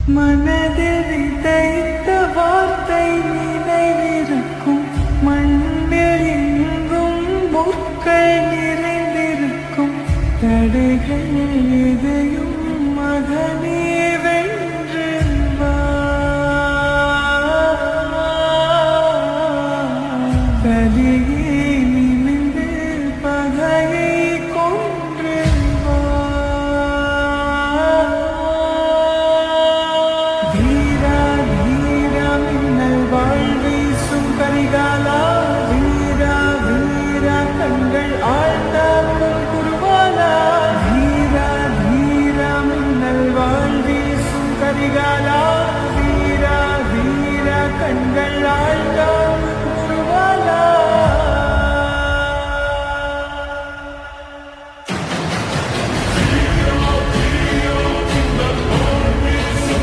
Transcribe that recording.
மனதில் விதைத்த வார்த்தை நினைவிருக்கும், மண்ணில் எங்கும் முற்கள் நிறைந்திருக்கும். தடைகள் எதையும் மகனே வென்று வா. கலியே நிமிர்ந்து பகையை கொன்று வா. வீரா வீரா மின்னல் வாழ் வீசும் கரிகாலா, வீரா வீரா கண்கள் ஆழ்ந்தாக்கும் குருவாலா. வீரா வீரா மின்னல் வாழ் வீசும் கரிகாலா, வீரா வீரா கண்கள் ஆழ்ந்தாக்கும்